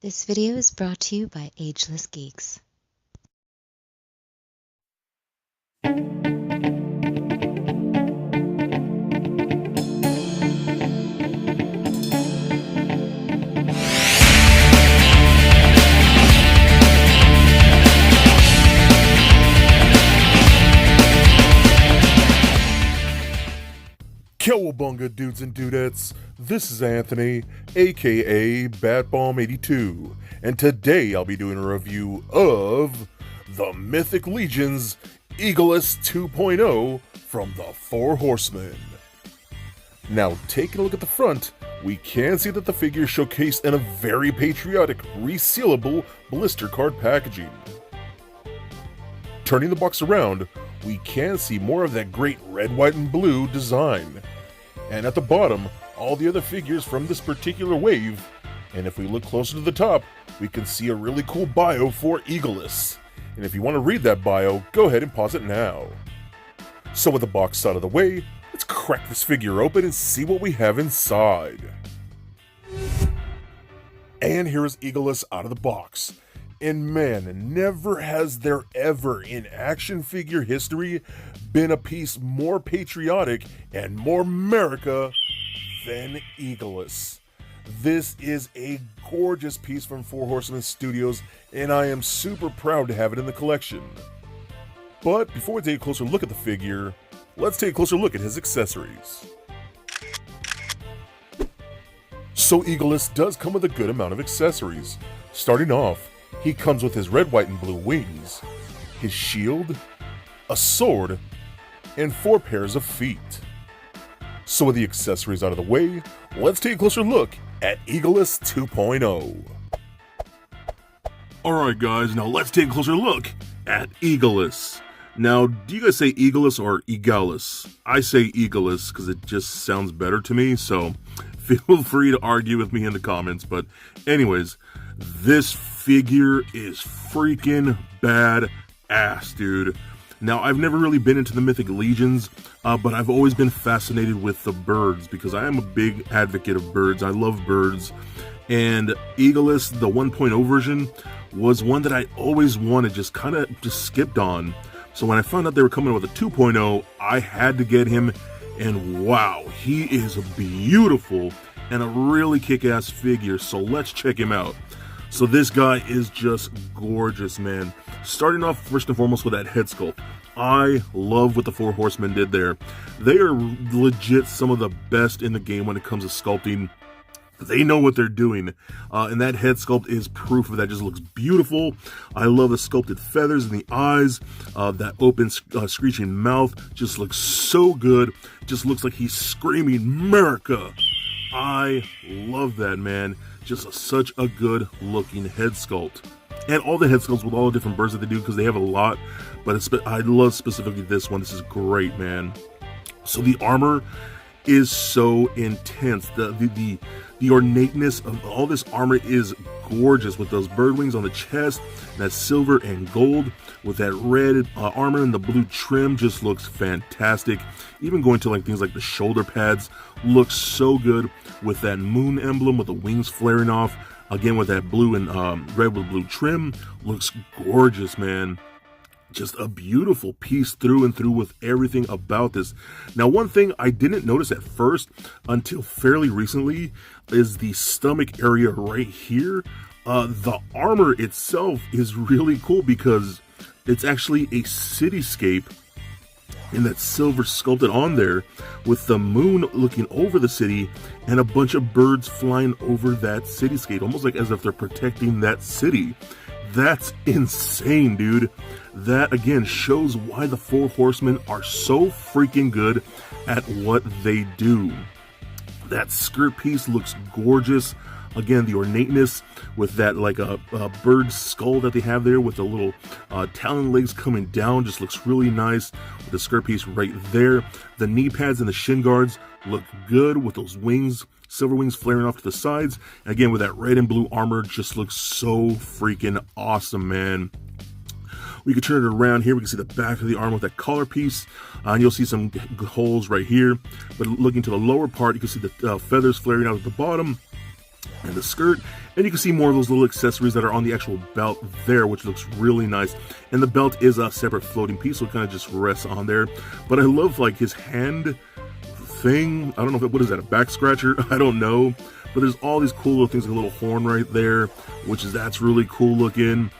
This video is brought to you by Ageless Geeks. Cowabunga dudes and dudettes, this is Anthony, aka Batbomb82, and today I'll be doing a review of the Mythic Legions Eagalus 2.0 from the Four Horsemen. Now, taking a look at the front, we can see that the figure is showcased in a very patriotic, resealable blister card packaging. Turning the box around, we can see more of that great red, white, and blue design. And at the bottom, all the other figures from this particular wave. And if we look closer to the top, we can see a really cool bio for Eagalus. And if you want to read that bio, go ahead and pause it now. So with the box out of the way, let's crack this figure open and see what we have inside. And here is Eagalus out of the box. And man, never has there ever in action figure history been a piece more patriotic and more America than Eagalus. This is a gorgeous piece from Four Horsemen Studios, and I am super proud to have it in the collection. But before we take a closer look at the figure, let's take a closer look at his accessories. So Eagalus does come with a good amount of accessories. Starting off, he comes with his red, white, and blue wings, his shield, a sword, and 4 pairs of feet. So with the accessories out of the way, let's take a closer look at Eagalus 2.0. Alright guys, now let's take a closer look at Eagalus. Now, do you guys say Eagalus or Eagalus? I say Eagalus because it just sounds better to me, so feel free to argue with me in the comments. But anyways, this figure is freaking badass, dude. Now, I've never really been into the Mythic Legions, but I've always been fascinated with the birds because I am a big advocate of birds. I love birds. And Eagalus, the 1.0 version, was one that I always wanted, just skipped on. So when I found out they were coming with a 2.0, I had to get him. And wow, he is beautiful and a really kick-ass figure. So let's check him out. So this guy is just gorgeous, man. Starting off first and foremost with that head sculpt. I love what the Four Horsemen did there. They are legit some of the best in the game when it comes to sculpting. They know what they're doing, and that head sculpt is proof of that. Just looks beautiful. I love the sculpted feathers in the eyes. That open screeching mouth just looks so good. Just looks like he's screaming America. I love that, man. Just such a good looking head sculpt. And all the head sculpts with all the different birds that they do, because they have a lot, but I love specifically this one. This is great, man. So the armor is so intense. The ornateness of all this armor is gorgeous, with those bird wings on the chest, that silver and gold with that red armor and the blue trim just looks fantastic. Even going to like things like the shoulder pads looks so good with that moon emblem with the wings flaring off. Again with that blue and red with blue trim, looks gorgeous, man. Just a beautiful piece through and through with everything about this. Now, one thing I didn't notice at first until fairly recently is the stomach area right here. The armor itself is really cool because it's actually a cityscape, and that silver sculpted on there with the moon looking over the city and a bunch of birds flying over that cityscape, almost like as if they're protecting that city. That's insane, dude. That again shows why the Four Horsemen are so freaking good at what they do. That skirt piece looks gorgeous. Again, the ornateness with that like a bird skull that they have there with the little talon legs coming down just looks really nice with the skirt piece right there. The knee pads and the shin guards look good with those wings, silver wings flaring off to the sides. And again, with that red and blue armor, just looks so freaking awesome, man. We can turn it around here. We can see the back of the arm with that collar piece, and you'll see some holes right here. But looking to the lower part, you can see the feathers flaring out at the bottom. and the skirt, and you can see more of those little accessories that are on the actual belt there, which looks really nice. And the belt is a separate floating piece, so it kind of just rests on there. But I love like his hand thing. I don't know what is that, a back scratcher? I don't know. But there's all these cool little things, like a little horn right there, that's really cool looking.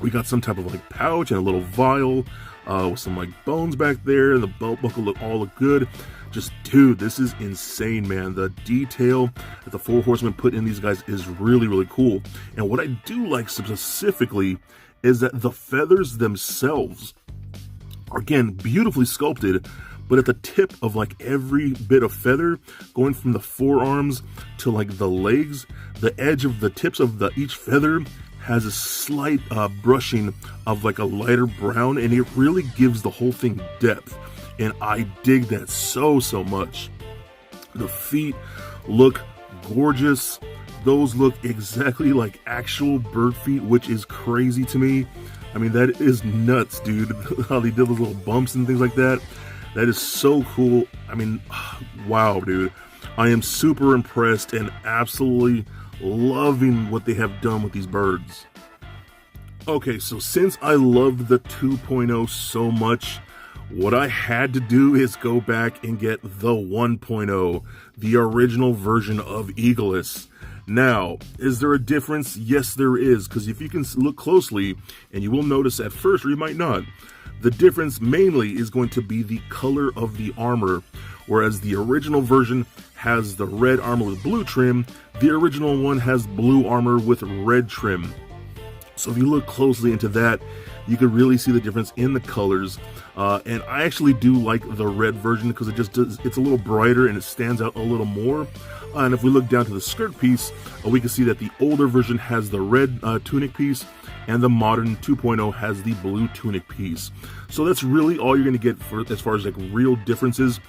We got some type of like pouch and a little vial with some like bones back there, and the belt buckle all look good. Just, dude, this is insane, man. The detail that the Four Horsemen put in these guys is really, really cool. And what I do like specifically is that the feathers themselves are, again, beautifully sculpted, but at the tip of like every bit of feather, going from the forearms to like the legs, the edge of the tips of each feather has a slight brushing of like a lighter brown, and it really gives the whole thing depth. And I dig that so much. The feet look gorgeous. Those look exactly like actual bird feet, which is crazy to me. I mean, that is nuts, dude. How they did those little bumps and things like that. That is so cool. I mean, wow, dude. I am super impressed and absolutely loving what they have done with these birds. Okay, so since I loved the 2.0 so much, what I had to do is go back and get the 1.0, the original version of Eagalus. Now, is there a difference? Yes, there is, because if you can look closely, and you will notice at first, or you might not, the difference mainly is going to be the color of the armor. Whereas the original version has the red armor with blue trim, the original one has blue armor with red trim. So if you look closely into that, you can really see the difference in the colors. And I actually do like the red version because it's a little brighter and it stands out a little more. And if we look down to the skirt piece, we can see that the older version has the red tunic piece, and the modern 2.0 has the blue tunic piece. So that's really all you're going to get as far as like real differences.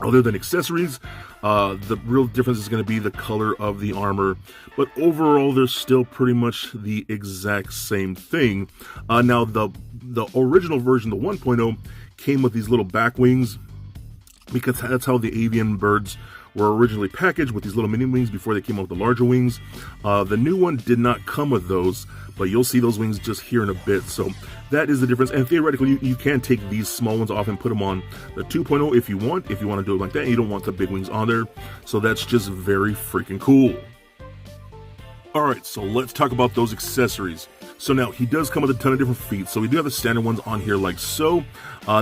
Other than accessories, the real difference is going to be the color of the armor. But overall, they're still pretty much the exact same thing. Now, the original version, the 1.0, came with these little back wings, because that's how the avian birds were originally packaged, with these little mini wings before they came out with the larger wings. The new one did not come with those, but you'll see those wings just here in a bit. So that is the difference. And theoretically, you can take these small ones off and put them on the 2.0 if you want to do it like that. And you don't want the big wings on there. So that's just very freaking cool. All right, so let's talk about those accessories. So now, he does come with a ton of different feet. So we do have the standard ones on here like so.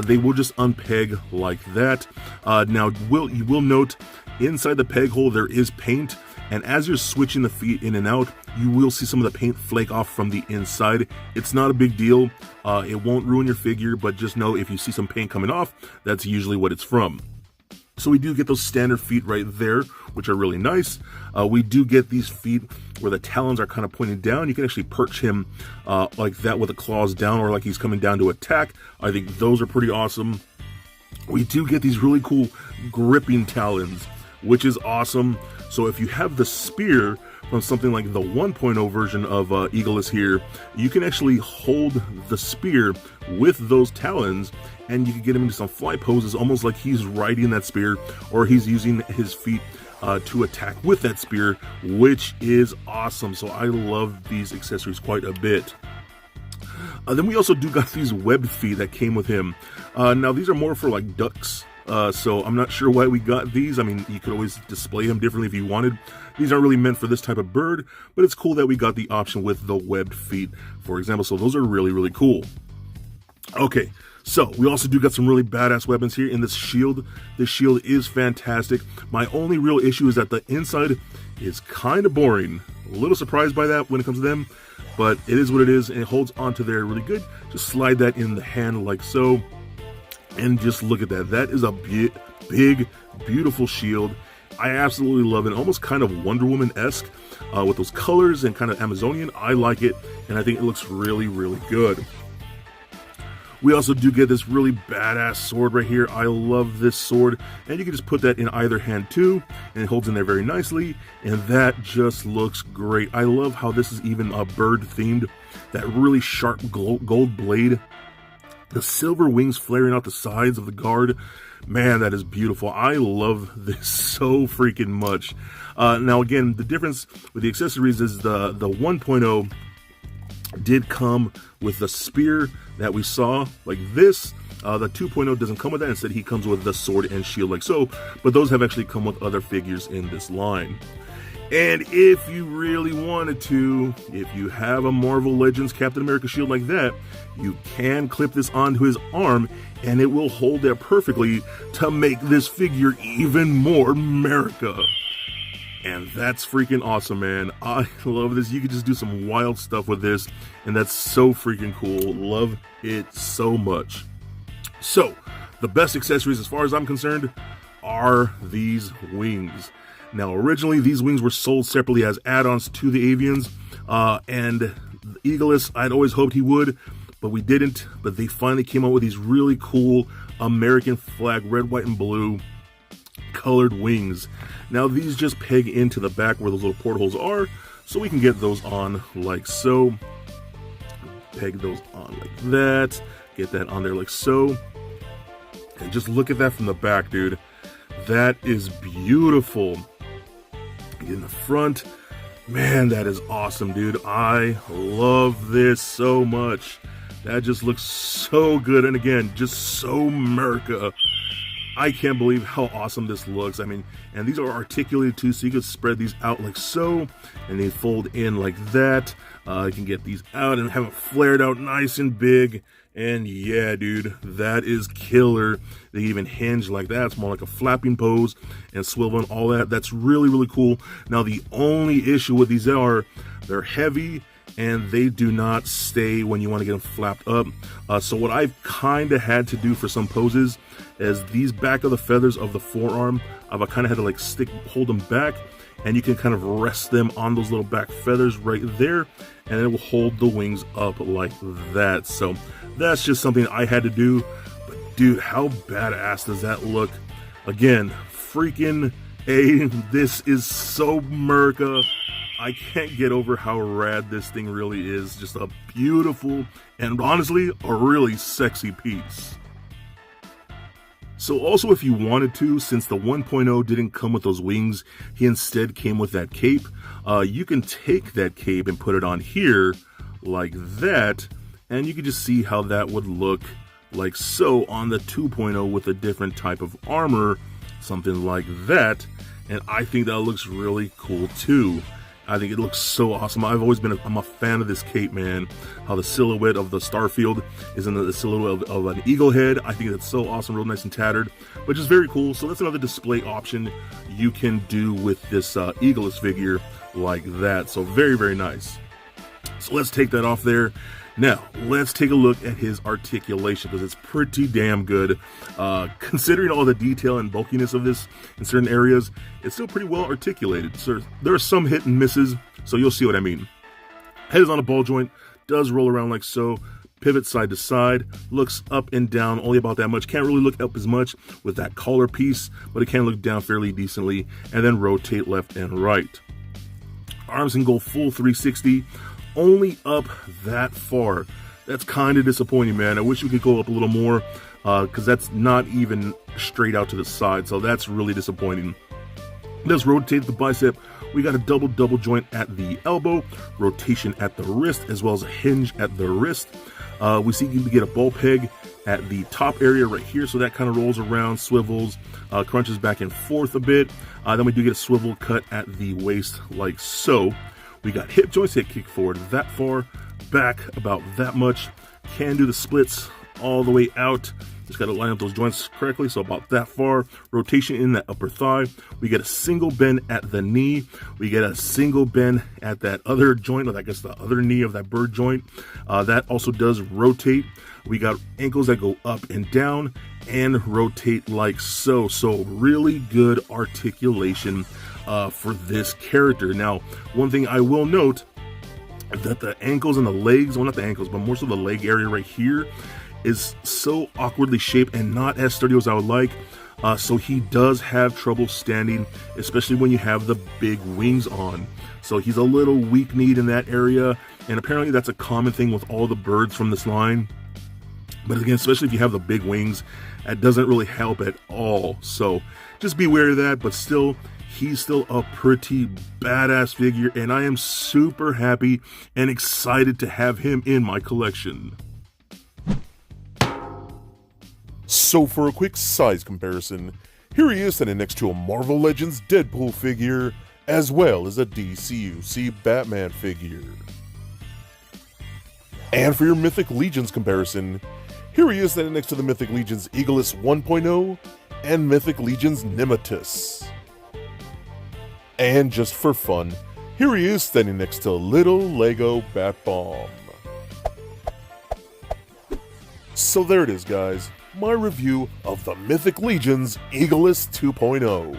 They will just unpeg like that. Now, you will note inside the peg hole there is paint. And as you're switching the feet in and out, you will see some of the paint flake off from the inside. It's not a big deal. It won't ruin your figure, but just know if you see some paint coming off, that's usually what it's from. So we do get those standard feet right there, which are really nice. We do get these feet where the talons are kind of pointing down. You can actually perch him like that with the claws down, or like he's coming down to attack. I think those are pretty awesome. We do get these really cool gripping talons, which is awesome. So if you have the spear from something like the 1.0 version of Eagalus here, you can actually hold the spear with those talons, and you can get him into some fly poses, almost like he's riding that spear, or he's using his feet to attack with that spear, which is awesome. So I love these accessories quite a bit. Then we also do got these webbed feet that came with him. Now these are more for like ducks. So I'm not sure why we got these. I mean, you could always display them differently if you wanted. These aren't really meant for this type of bird, but it's cool that we got the option with the webbed feet, for example. So those are really, really cool. Okay, so we also do got some really badass weapons here in this shield. This shield is fantastic. My only real issue is that the inside is kind of boring. A little surprised by that when it comes to them, but it is what it is, and it holds onto there really good. Just slide that in the hand like so. And just look at that. That is a big, beautiful shield. I absolutely love it. Almost kind of Wonder Woman-esque with those colors and kind of Amazonian. I like it, and I think it looks really, really good. We also do get this really badass sword right here. I love this sword. And you can just put that in either hand too, and it holds in there very nicely. And that just looks great. I love how this is even a bird themed. That really sharp gold blade The silver wings flaring out the sides of the guard. Man, that is beautiful. I love this so freaking much. Now, again, the difference with the accessories is the 1.0 did come with the spear that we saw, like this. The 2.0 doesn't come with that. Instead, he comes with the sword and shield like so. But those have actually come with other figures in this line. And if you really wanted to, if you have a Marvel Legends Captain America shield like that, you can clip this onto his arm and it will hold there perfectly to make this figure even more America. And that's freaking awesome, man. I love this. You can just do some wild stuff with this, and that's so freaking cool. Love it so much. So, the best accessories, as far as I'm concerned, are these wings. Now, originally, these wings were sold separately as add-ons to the Avians, and Eagalus, I'd always hoped he would, but we didn't. But they finally came out with these really cool American flag, red, white, and blue colored wings. Now, these just peg into the back where those little portholes are, so we can get those on like so. Peg those on like that. Get that on there like so. And just look at that from the back, dude. That is beautiful. In the front, man, that is awesome, dude. I love this so much. That just looks so good, and again, just so America. I can't believe how awesome this looks. I mean, and these are articulated too, so you can spread these out like so, and they fold in like that. You can get these out and have it flared out nice and big. And yeah, dude, that is killer. They even hinge like that. It's more like a flapping pose and swivel and all that. That's really, really cool. Now, the only issue with these are they're heavy and they do not stay when you want to get them flapped up. So what I've kind of had to do for some poses is these back of the feathers of the forearm, I've kind of had to like hold them back, and you can kind of rest them on those little back feathers right there, and it will hold the wings up like that. So that's just something I had to do. But dude, how badass does that look? Again, freaking A, this is so America. I can't get over how rad this thing really is. Just a beautiful and honestly a really sexy piece. So also, if you wanted to, since the 1.0 didn't come with those wings, he instead came with that cape. You can take that cape and put it on here like that, and you can just see how that would look like so on the 2.0 with a different type of armor, something like that. And I think that looks really cool too. I think it looks so awesome. I'm a fan of this cape, man. How the silhouette of the Starfield is in the silhouette of an eagle head. I think that's so awesome, real nice and tattered, but just very cool. So that's another display option you can do with this Eagalus figure like that. So very, very nice. So let's take that off there. Now, let's take a look at his articulation, because it's pretty damn good. Considering all the detail and bulkiness of this in certain areas, it's still pretty well articulated. So there are some hit and misses, so you'll see what I mean. Head is on a ball joint, does roll around like so, pivot side to side, looks up and down only about that much. Can't really look up as much with that collar piece, but it can look down fairly decently, and then rotate left and right. Arms can go full 360. Only up that far. That's kind of disappointing, man. I wish we could go up a little more, because that's not even straight out to the side, so that's really disappointing. Let's rotate the bicep. We got a double joint at the elbow, rotation at the wrist, as well as a hinge at the wrist. We see you get a ball peg at the top area right here, so that kind of rolls around, swivels, crunches back and forth a bit. Then we do get a swivel cut at the waist like so. We got hip joints that kick forward that far, back about that much. Can do the splits all the way out. Just got to line up those joints correctly, so about that far. Rotation in that upper thigh. We get a single bend at the knee. We get a single bend at that other joint, or I guess the other knee of that bird joint. That also does rotate. We got ankles that go up and down and rotate like so. So really good articulation for this character. Now, one thing I will note that the ankles and the legs, well, not the ankles, but more so the leg area right here, is so awkwardly shaped and not as sturdy as I would like. So he does have trouble standing, especially when you have the big wings on. So he's a little weak-kneed in that area, and apparently that's a common thing with all the birds from this line. But again, especially if you have the big wings, that doesn't really help at all. So just be aware of that, but still, he's still a pretty badass figure, and I am super happy and excited to have him in my collection. So for a quick size comparison, here he is standing next to a Marvel Legends Deadpool figure, as well as a DCUC Batman figure. And for your Mythic Legions comparison, here he is standing next to the Mythic Legions Eagalus 1.0 and Mythic Legions Nemesis. And just for fun, here he is standing next to little Lego Bat Bomb. So there it is, guys, my review of the Mythic Legions Eagalus 2.0.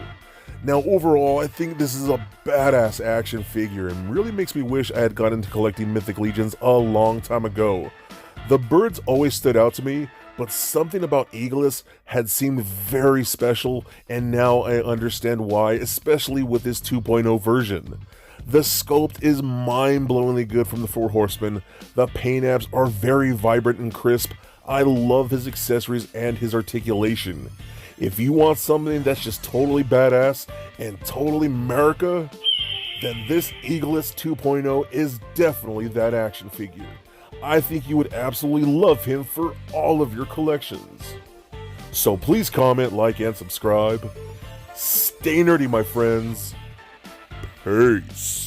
Now overall, I think this is a badass action figure and really makes me wish I had gotten into collecting Mythic Legions a long time ago. The birds always stood out to me, but something about Eagalus had seemed very special, and now I understand why, especially with this 2.0 version. The sculpt is mind-blowingly good from the 4 Horsemen, the paint apps are very vibrant and crisp, I love his accessories and his articulation. If you want something that's just totally badass and totally America, then this Eagalus 2.0 is definitely that action figure. I think you would absolutely love him for all of your collections. So please comment, like, and subscribe. Stay nerdy, my friends. Peace.